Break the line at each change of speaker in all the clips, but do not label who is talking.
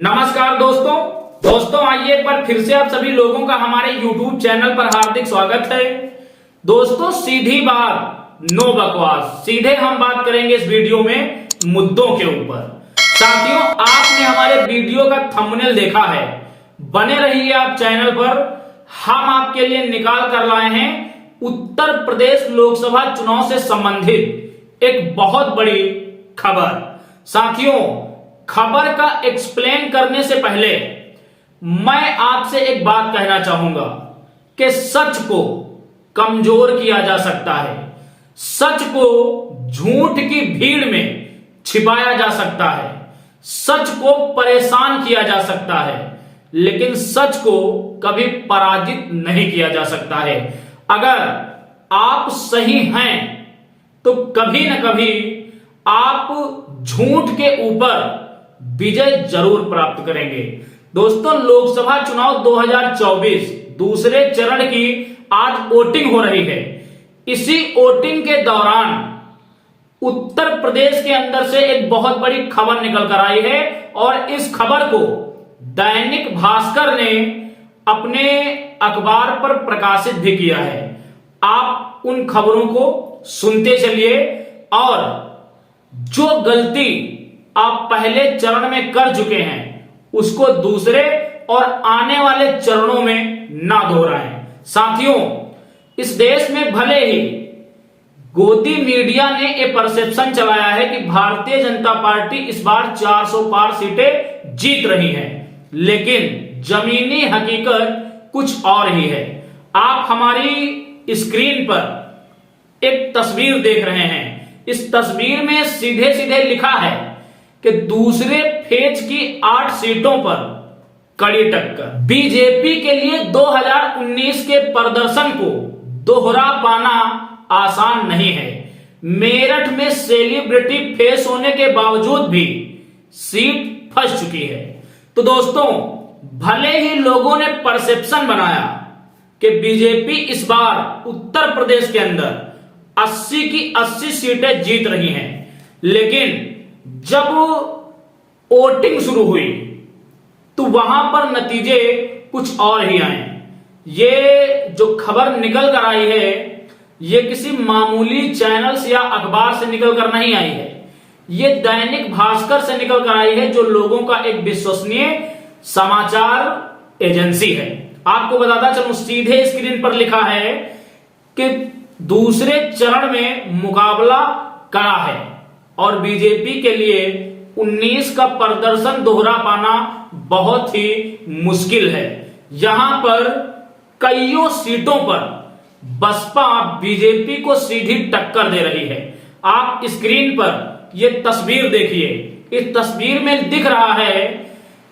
नमस्कार दोस्तों आइए एक बार फिर से आप सभी लोगों का हमारे YouTube चैनल पर हार्दिक स्वागत है। दोस्तों सीधी बात, नो बकवास, सीधे हम बात करेंगे इस वीडियो में मुद्दों के ऊपर। साथियों, आपने हमारे वीडियो का थंबनेल देखा है, बने रहिए आप चैनल पर। हम आपके लिए निकाल कर लाए हैं उत्तर प्रदेश लोकसभा चुनाव से संबंधित एक बहुत बड़ी खबर। साथियों, खबर का एक्सप्लेन करने से पहले मैं आपसे एक बात कहना चाहूंगा कि सच को कमजोर किया जा सकता है, सच को झूठ की भीड़ में छिपाया जा सकता है, सच को परेशान किया जा सकता है, लेकिन सच को कभी पराजित नहीं किया जा सकता है। अगर आप सही हैं तो कभी न कभी आप झूठ के ऊपर विजय जरूर प्राप्त करेंगे। दोस्तों, लोकसभा चुनाव 2024 दूसरे चरण की आज वोटिंग हो रही है। इसी वोटिंग के दौरान उत्तर प्रदेश के अंदर से एक बहुत बड़ी खबर निकल कर आई है और इस खबर को दैनिक भास्कर ने अपने अखबार पर प्रकाशित भी किया है। आप उन खबरों को सुनते चलिए और जो गलती आप पहले चरण में कर चुके हैं उसको दूसरे और आने वाले चरणों में ना दोहराएं। साथियों, इस देश में भले ही गोदी मीडिया ने एक परसेप्शन चलाया है कि भारतीय जनता पार्टी इस बार 400 पार सीटें जीत रही है, लेकिन जमीनी हकीकत कुछ और ही है। आप हमारी स्क्रीन पर एक तस्वीर देख रहे हैं। इस तस्वीर में सीधे सीधे लिखा है कि दूसरे फेज की 8 सीटों पर कड़ी टक्कर। बीजेपी के लिए 2019 के प्रदर्शन को दोहरा पाना आसान नहीं है। मेरठ में सेलिब्रिटी फेस होने के बावजूद भी सीट फंस चुकी है। तो दोस्तों, भले ही लोगों ने परसेप्शन बनाया कि बीजेपी इस बार उत्तर प्रदेश के अंदर 80 की 80 सीटें जीत रही हैं, लेकिन जब वोटिंग शुरू हुई तो वहां पर नतीजे कुछ और ही आए। ये जो खबर निकल कर आई है, ये किसी मामूली चैनल से या अखबार से निकल कर नहीं आई है। ये दैनिक भास्कर से निकल कर आई है, जो लोगों का एक विश्वसनीय समाचार एजेंसी है। आपको बताता चलूं, सीधे स्क्रीन पर लिखा है कि दूसरे चरण में मुकाबला कड़ा है और बीजेपी के लिए 19 का प्रदर्शन दोहरा पाना बहुत ही मुश्किल है। यहां पर कईयों सीटों पर बसपा बीजेपी को सीधी टक्कर दे रही है। आप स्क्रीन पर यह तस्वीर देखिए। इस तस्वीर में दिख रहा है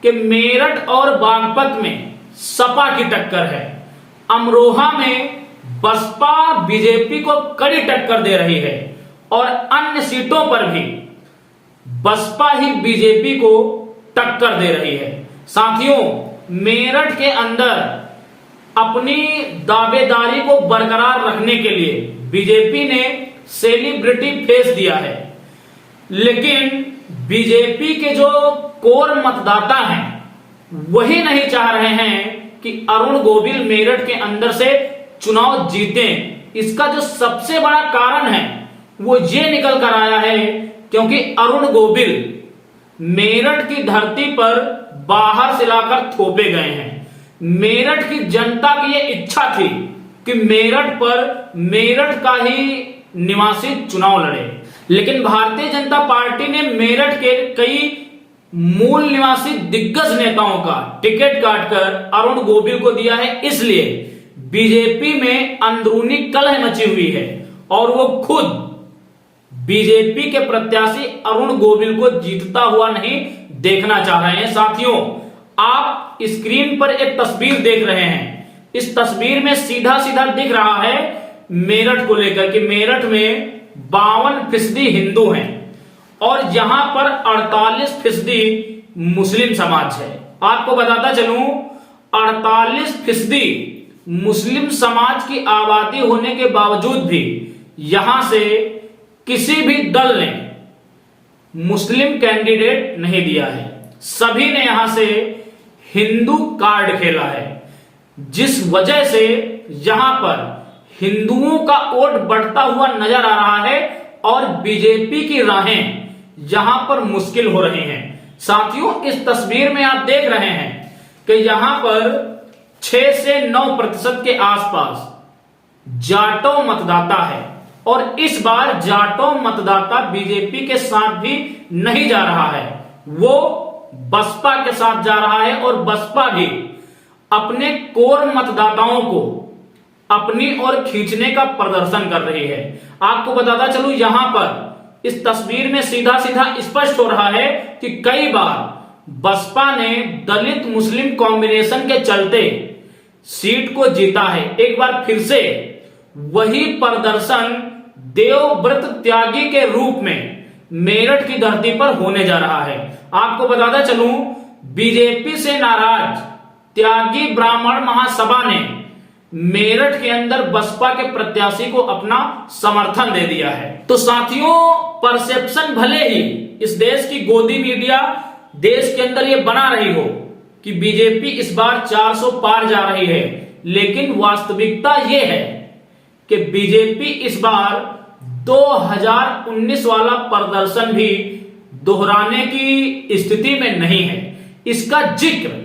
कि मेरठ और बागपत में सपा की टक्कर है। अमरोहा में बसपा बीजेपी को कड़ी टक्कर दे रही है और अन्य सीटों पर भी बसपा ही बीजेपी को टक्कर दे रही है। साथियों, मेरठ के अंदर अपनी दावेदारी को बरकरार रखने के लिए बीजेपी ने सेलिब्रिटी फेस दिया है, लेकिन बीजेपी के जो कोर मतदाता हैं वही नहीं चाह रहे हैं कि अरुण गोविल मेरठ के अंदर से चुनाव जीतें। इसका जो सबसे बड़ा कारण है वो ये निकल कर आया है क्योंकि अरुण गोविल मेरठ की धरती पर बाहर से लाकर थोपे गए हैं। मेरठ की जनता की ये इच्छा थी कि मेरठ पर मेरठ का ही निवासी चुनाव लड़े, लेकिन भारतीय जनता पार्टी ने मेरठ के कई मूल निवासी दिग्गज नेताओं का टिकट काटकर अरुण गोविल को दिया है। इसलिए बीजेपी में अंदरूनी कलह मची हुई है और वो खुद बीजेपी के प्रत्याशी अरुण गोविल को जीतता हुआ नहीं देखना चाह रहे हैं। साथियों, आप स्क्रीन पर एक तस्वीर देख रहे हैं। इस तस्वीर में सीधा सीधा दिख रहा है मेरठ को लेकर कि मेरठ में 52% हिंदू हैं और यहां पर 48% मुस्लिम समाज है। आपको बताता चलूं, 48% मुस्लिम समाज की आबादी होने के बावजूद भी यहां से किसी भी दल ने मुस्लिम कैंडिडेट नहीं दिया है। सभी ने यहां से हिंदू कार्ड खेला है, जिस वजह से यहां पर हिंदुओं का वोट बढ़ता हुआ नजर आ रहा है और बीजेपी की राहें यहां पर मुश्किल हो रही हैं। साथियों, इस तस्वीर में आप देख रहे हैं कि यहां पर 6 से 9% के आसपास जाटो मतदाता है और इस बार जाटो मतदाता बीजेपी के साथ भी नहीं जा रहा है, वो बसपा के साथ जा रहा है और बसपा भी अपने कोर मतदाताओं को अपनी ओर खींचने का प्रदर्शन कर रही है। आपको बताता चलूं, यहां पर इस तस्वीर में सीधा सीधा स्पष्ट हो रहा है कि कई बार बसपा ने दलित मुस्लिम कॉम्बिनेशन के चलते सीट को जीता है। एक बार फिर से वही प्रदर्शन देवव्रत त्यागी के रूप में मेरठ की धरती पर होने जा रहा है। आपको बताता चलूं, बीजेपी से नाराज त्यागी ब्राह्मण महासभा ने मेरठ के अंदर बसपा के प्रत्याशी को अपना समर्थन दे दिया है। तो साथियों, परसेप्शन भले ही इस देश की गोदी मीडिया देश के अंदर ये बना रही हो कि बीजेपी इस बार 400 पार जा रही है, लेकिन वास्तविकता ये है कि बीजेपी इस बार 2019 वाला प्रदर्शन भी दोहराने की स्थिति में नहीं है। इसका जिक्र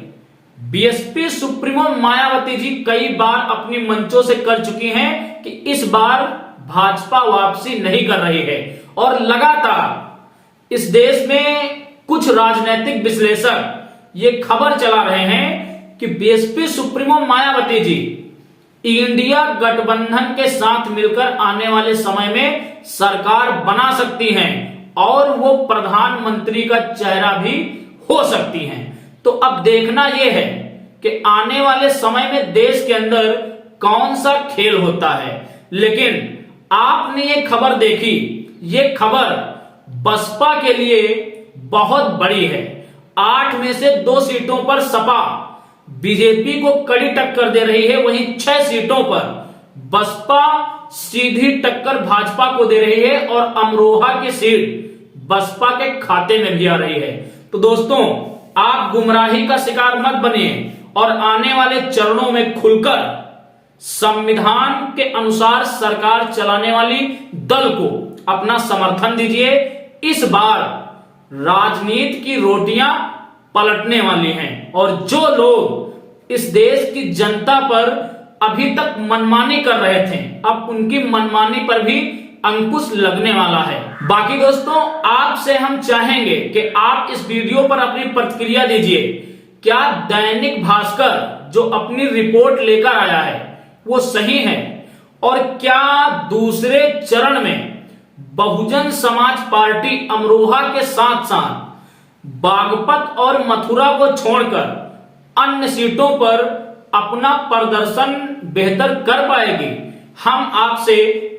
बीएसपी सुप्रीमो मायावती जी कई बार अपनी मंचों से कर चुकी हैं कि इस बार भाजपा वापसी नहीं कर रही है और लगातार इस देश में कुछ राजनीतिक विश्लेषक ये खबर चला रहे हैं कि BSP supremo Mayawati ji India गठबंधन के साथ मिलकर आने वाले समय में सरकार बना सकती हैं और वो प्रधानमंत्री का चेहरा भी हो सकती हैं। तो अब देखना यह है कि आने वाले समय में देश के अंदर कौन सा खेल होता है। लेकिन आपने ये खबर देखी, ये खबर बसपा के लिए बहुत बड़ी है। 8 में से 2 सीटों पर सपा बीजेपी को कड़ी टक्कर दे रही है, वहीं 6 सीटों पर बसपा सीधी टक्कर भाजपा को दे रही है और अमरोहा की सीट बसपा के खाते में भी आ रही है। तो दोस्तों, आप गुमराही का शिकार मत बनिए और आने वाले चरणों में खुलकर संविधान के अनुसार सरकार चलाने वाली दल को अपना समर्थन दीजिए। इस बार राजनीति की रोटियां पलटने वाली हैं और जो लोग इस देश की जनता पर अभी तक मनमानी कर रहे थे, अब उनकी मनमानी पर भी अंकुश लगने वाला है। बाकी दोस्तों, आपसे हम चाहेंगे कि आप इस वीडियो पर अपनी प्रतिक्रिया दीजिए। क्या दैनिक भास्कर जो अपनी रिपोर्ट लेकर आया है वो सही है, और क्या दूसरे चरण में बहुजन समाज पार्टी अमरोहा के साथ साथ बागपत और मथुरा को छोड़कर अन्य सीटों पर अपना प्रदर्शन बेहतर कर पाएगी? हम आपसे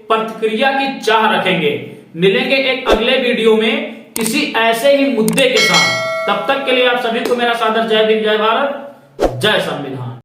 प्रतिक्रिया की चाह रखेंगे। मिलेंगे एक अगले वीडियो में किसी ऐसे ही मुद्दे के साथ। तब तक के लिए आप सभी को मेरा सादर जय भीम, जय भारत, जय संविधान।